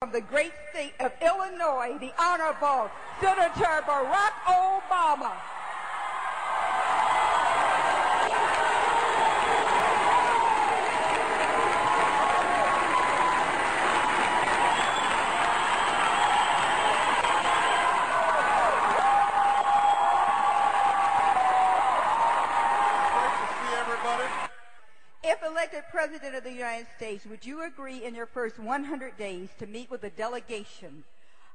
from the great state of Illinois, the Honorable Senator Barack Obama. If elected President of the United States, would you agree in your first 100 days to meet with a delegation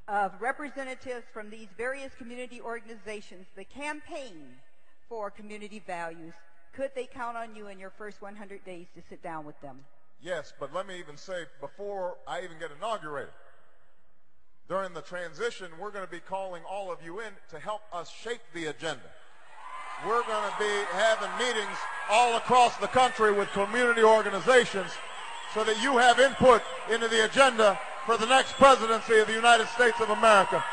of representatives from these various community organizations, the campaign for community values? Could they count on you in your first 100 days to sit down with them? Yes, but let me even say, before I even get inaugurated, during the transition, we're going to be calling all of you in to help us shape the agenda. We're going to be having meetings all across the country with community organizations so that you have input into the agenda for the next presidency of the United States of America.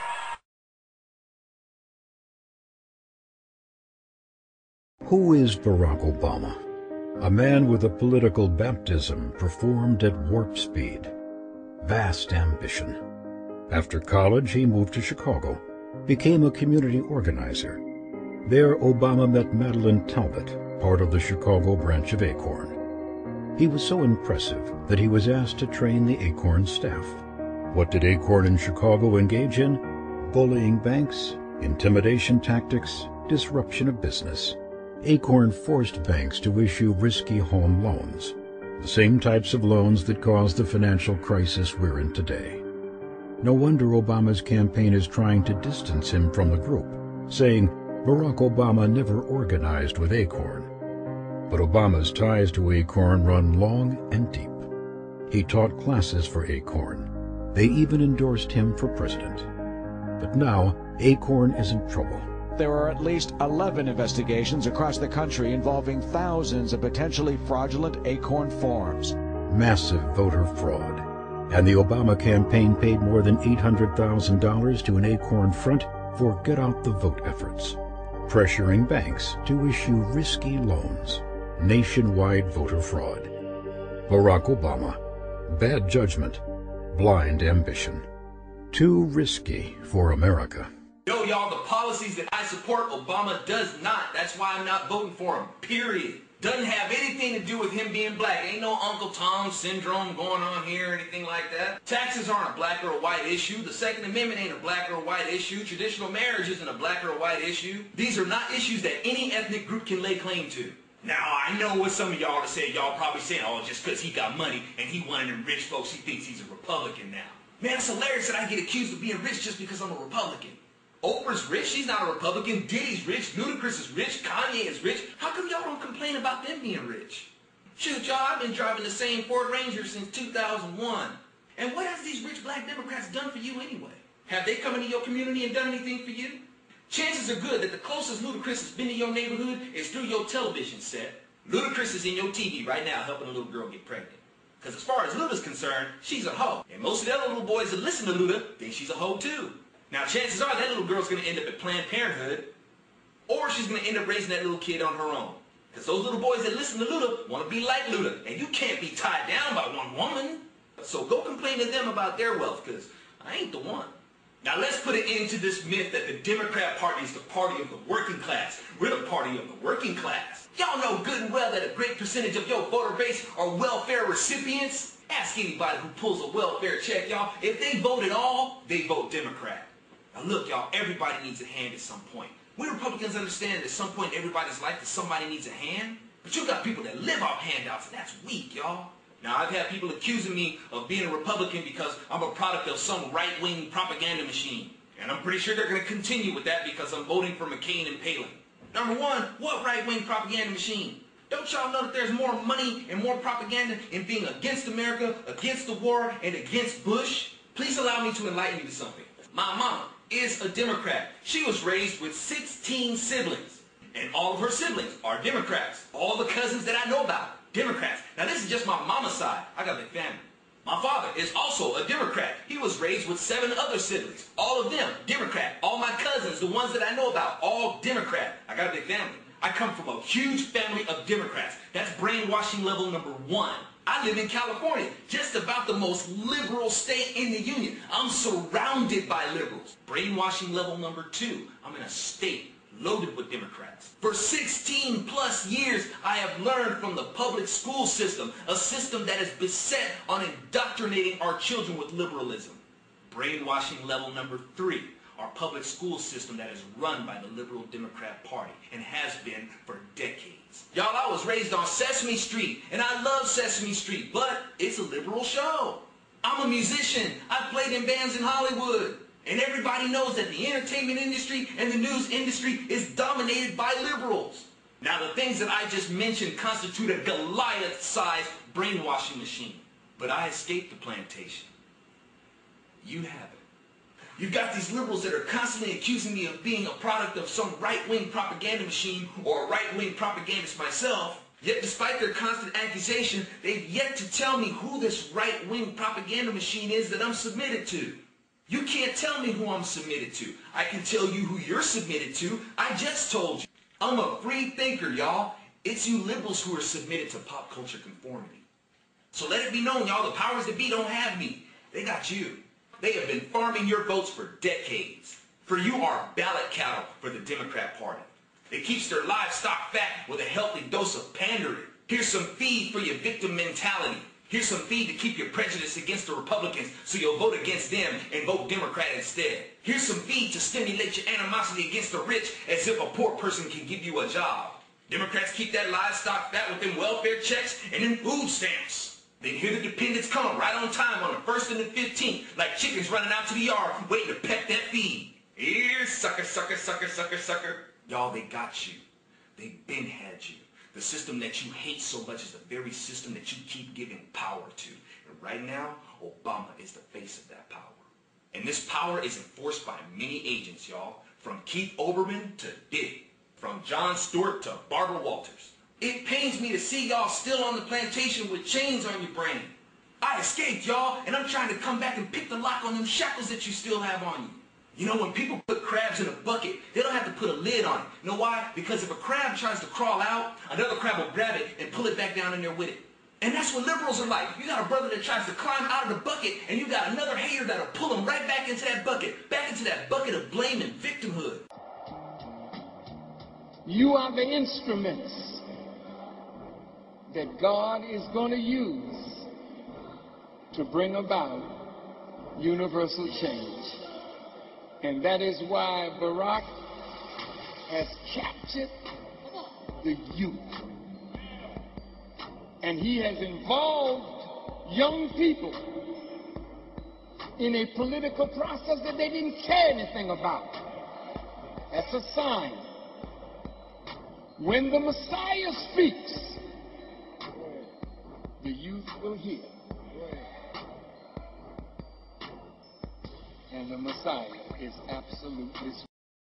Who is Barack Obama? A man with a political baptism performed at warp speed. Vast ambition. After college, he moved to Chicago, became a community organizer. There, Obama met Madeline Talbot, part of the Chicago branch of Acorn. He was so impressive that he was asked to train the Acorn staff. What did Acorn in Chicago engage in? Bullying banks, intimidation tactics, disruption of business. Acorn forced banks to issue risky home loans, the same types of loans that caused the financial crisis we're in today. No wonder Obama's campaign is trying to distance him from the group, saying Barack Obama never organized with Acorn. But Obama's ties to Acorn run long and deep. He taught classes for Acorn. They even endorsed him for president. But now, Acorn is in trouble. There are at least 11 investigations across the country involving thousands of potentially fraudulent Acorn forms. Massive voter fraud. And the Obama campaign paid more than $800,000 to an Acorn front for get-out-the-vote efforts, pressuring banks to issue risky loans. Nationwide voter fraud. Barack Obama. Bad judgment. Blind ambition. Too risky for America. Yo, y'all, the policies that I support, Obama does not. That's why I'm not voting for him, period. Doesn't have anything to do with him being black. Ain't no Uncle Tom syndrome going on here or anything like that. Taxes aren't a black or a white issue. The Second Amendment ain't a black or a white issue. Traditional marriage isn't a black or a white issue. These are not issues that any ethnic group can lay claim to. Now, I know what some of y'all are saying. Y'all probably saying, oh, just because he got money and he one of them rich folks, he thinks he's a Republican now. Man, it's hilarious that I get accused of being rich just because I'm a Republican. Oprah's rich, she's not a Republican. Diddy's rich, Ludacris is rich, Kanye is rich. How come y'all don't complain about them being rich? Shoot, y'all, I've been driving the same Ford Ranger since 2001. And what has these rich black Democrats done for you anyway? Have they come into your community and done anything for you? Chances are good that the closest Ludacris has been to your neighborhood is through your television set. Ludacris is in your TV right now helping a little girl get pregnant. Because as far as Luda's concerned, she's a hoe. And most of the other little boys that listen to Luda think she's a hoe too. Now, chances are that little girl's going to end up at Planned Parenthood, or she's going to end up raising that little kid on her own. Because those little boys that listen to Luda want to be like Luda, and you can't be tied down by one woman. So go complain to them about their wealth, because I ain't the one. Now, let's put an end to this myth that the Democrat Party is the party of the working class. We're the party of the working class. Y'all know good and well that a great percentage of your voter base are welfare recipients. Ask anybody who pulls a welfare check, y'all. If they vote at all, they vote Democrat. Now look, y'all, everybody needs a hand at some point. We Republicans understand that at some point in everybody's life that somebody needs a hand. But you got people that live off handouts, and that's weak, y'all. Now, I've had people accusing me of being a Republican because I'm a product of some right-wing propaganda machine. And I'm pretty sure they're going to continue with that because I'm voting for McCain and Palin. Number one, what right-wing propaganda machine? Don't y'all know that there's more money and more propaganda in being against America, against the war, and against Bush? Please allow me to enlighten you to something. My mama is a Democrat. She was raised with 16 siblings, and all of her siblings are Democrats. All the cousins that I know about, Democrats. Now this is just my mama's side. I got a big family. My father is also a Democrat. He was raised with 7 other siblings. All of them, Democrat. All my cousins, the ones that I know about, all Democrat. I got a big family. I come from a huge family of Democrats. That's brainwashing level number 1. I live in California, just about the most liberal state in the union. I'm surrounded by liberals. Brainwashing level number 2. I'm in a state loaded with Democrats. For 16 plus years, I have learned from the public school system, a system that is beset on indoctrinating our children with liberalism. Brainwashing level number 3. Our public school system that is run by the liberal Democrat Party and has been for decades. Y'all, I was raised on Sesame Street, and I love Sesame Street, but it's a liberal show. I'm a musician. I've played in bands in Hollywood. And everybody knows that the entertainment industry and the news industry is dominated by liberals. Now, the things that I just mentioned constitute a Goliath-sized brainwashing machine. But I escaped the plantation. You haven't. You've got these liberals that are constantly accusing me of being a product of some right-wing propaganda machine or a right-wing propagandist myself. Yet despite their constant accusation, they've yet to tell me who this right-wing propaganda machine is that I'm submitted to. You can't tell me who I'm submitted to. I can tell you who you're submitted to. I just told you. I'm a free thinker, y'all. It's you liberals who are submitted to pop culture conformity. So let it be known, y'all, the powers that be don't have me. They got you. They have been farming your votes for decades. For you are ballot cattle for the Democrat Party. It keeps their livestock fat with a healthy dose of pandering. Here's some feed for your victim mentality. Here's some feed to keep your prejudice against the Republicans so you'll vote against them and vote Democrat instead. Here's some feed to stimulate your animosity against the rich as if a poor person can give you a job. Democrats keep that livestock fat with them welfare checks and them food stamps. Then here the dependents come right on time on the 1st and the 15th, like chickens running out to the yard waiting to peck that feed. Here, sucker, sucker, sucker, sucker, sucker. Y'all, they got you. They been had you. The system that you hate so much is the very system that you keep giving power to. And right now, Obama is the face of that power. And this power is enforced by many agents, y'all. From Keith Olbermann to Diddy. From Jon Stewart to Barbara Walters. It pains me to see y'all still on the plantation with chains on your brain. I escaped, y'all, and I'm trying to come back and pick the lock on them shackles that you still have on you. You know, when people put crabs in a bucket, they don't have to put a lid on it. You know why? Because if a crab tries to crawl out, another crab will grab it and pull it back down in there with it. And that's what liberals are like. You got a brother that tries to climb out of the bucket, and you got another hater that'll pull him right back into that bucket of blame and victimhood. You are the instruments that God is going to use to bring about universal change. And that is why Barack has captured the youth. And he has involved young people in a political process that they didn't care anything about. That's a sign. When the Messiah speaks, the youth will hear. And the Messiah is absolutely